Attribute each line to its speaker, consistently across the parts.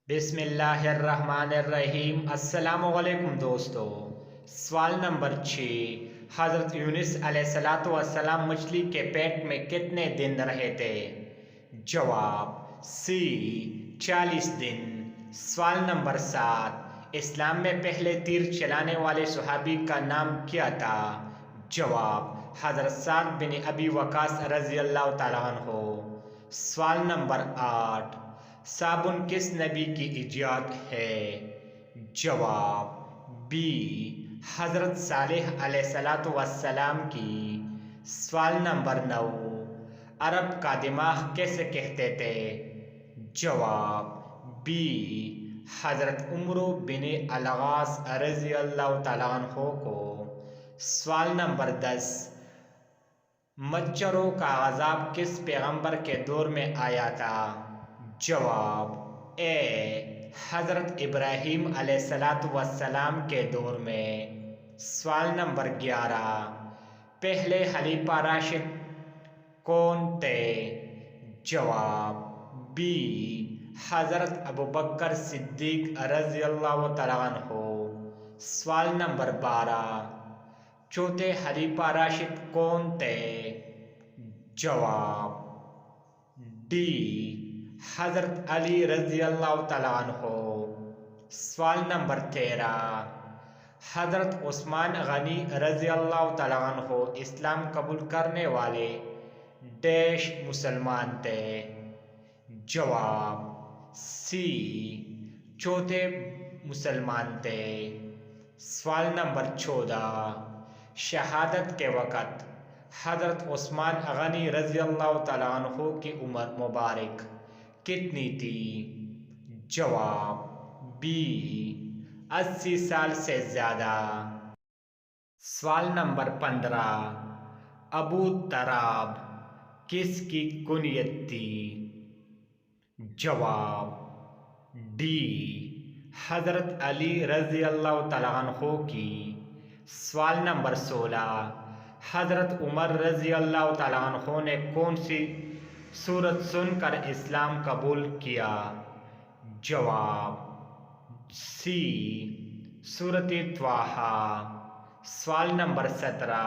Speaker 1: بسم اللہ الرحمن الرحیم۔ السلام علیکم دوستو۔ سوال نمبر 6، حضرت یونس علیہ السلام مچھلی کے پیٹ میں کتنے دن رہے تھے؟ جواب سی 40 دن۔ سوال نمبر 7، اسلام میں پہلے تیر چلانے والے صحابی کا نام کیا تھا؟ جواب حضرت سعد بن ابی وقاص رضی اللہ تعالیٰ عنہ۔ سوال نمبر 8، صابن کس نبی کی ایجاد ہے؟ جواب بی حضرت صالح علیہ السلام کی۔ سوال نمبر 9، عرب کا دماغ کیسے کہتے تھے؟ جواب بی حضرت عمرو بن العاص رضی اللہ تعالیٰ عنہ کو۔ سوال نمبر 10، مچھروں کا عذاب کس پیغمبر کے دور میں آیا تھا؟ جواب اے حضرت ابراہیم علیہ السلام کے دور میں۔ سوال نمبر 11، پہلے خلیفہ راشد کون تھے؟ جواب بی حضرت ابوبکر صدیق رضی اللہ تعالیٰ عنہ۔ سوال نمبر 12، چوتھے خلیفہ راشد کون تھے؟ جواب ڈی حضرت علی رضی اللہ تعالیٰ عنہ۔ سوال نمبر 13، حضرت عثمان غنی رضی اللہ تعالیٰ عنہ اسلام قبول کرنے والے ڈیش مسلمان تھے؟ جواب سی چوتھے مسلمان تھے۔ سوال نمبر 14، شہادت کے وقت حضرت عثمان غنی رضی اللہ تعالیٰ عنہ کی عمر مبارک کتنی تھی؟ جواب بی 80 سال سے زیادہ۔ سوال نمبر 15، ابو تراب کس کی کنیت تھی؟ جواب ڈی حضرت علی رضی اللہ تعالیٰ عنہ کی۔ سوال نمبر 16، حضرت عمر رضی اللہ تعالیٰ عنہ نے کون سی سورت سن کر اسلام قبول کیا؟ جواب سی سورت طٰہٰ۔ سوال نمبر 17،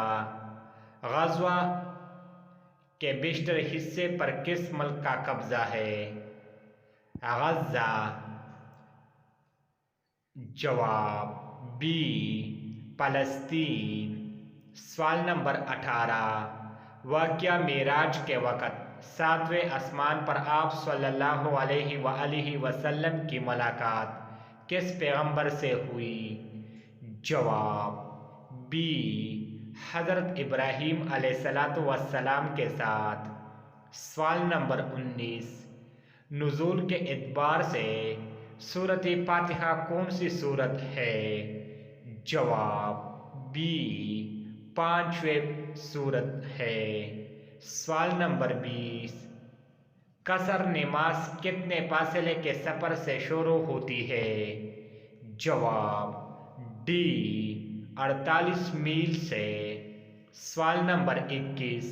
Speaker 1: غزوہ کے بیشتر حصے پر کس ملک کا قبضہ ہے؟ غزہ۔ جواب بی فلسطین۔ سوال نمبر 18، واقعہ معراج کے وقت 7ویں آسمان پر آپ صلی اللہ علیہ وآلہ وسلم کی ملاقات کس پیغمبر سے ہوئی؟ جواب بی حضرت ابراہیم علیہ السلام کے ساتھ۔ سوال نمبر 19، نزول کے اعتبار سے سورۃ فاتحہ کون سی سورت ہے؟ جواب بی 5ویں سورت ہے۔ سوال نمبر 20، قصر نماز کتنے فاصلے کے سفر سے شروع ہوتی ہے؟ جواب ڈی 48 میل سے۔ سوال نمبر 21،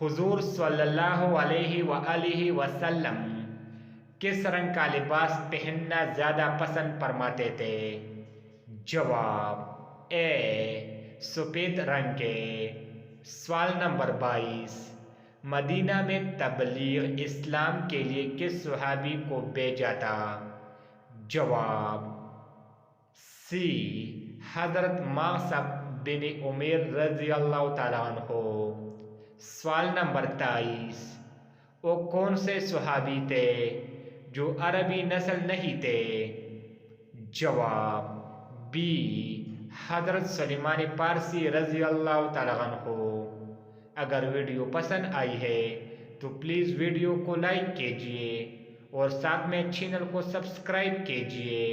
Speaker 1: حضور صلی اللہ علیہ وآلہ وسلم کس رنگ کا لباس پہننا زیادہ پسند فرماتے تھے؟ جواب اے سفید رنگ کے۔ سوال نمبر 22، مدینہ میں تبلیغ اسلام کے لیے کس صحابی کو بھیجا تھا؟ جواب سی حضرت مصعب بن عمیر رضی اللہ تعالیٰ عنہ۔ سوال نمبر 23، وہ کون سے صحابی تھے جو عربی نسل نہیں تھے؟ جواب بی حضرت سلیمان پارسی رضی اللہ تعالیٰ عنہ۔ اگر ویڈیو پسند آئی ہے تو پلیز ویڈیو کو لائک کیجئے اور ساتھ میں چینل کو سبسکرائب کیجئے۔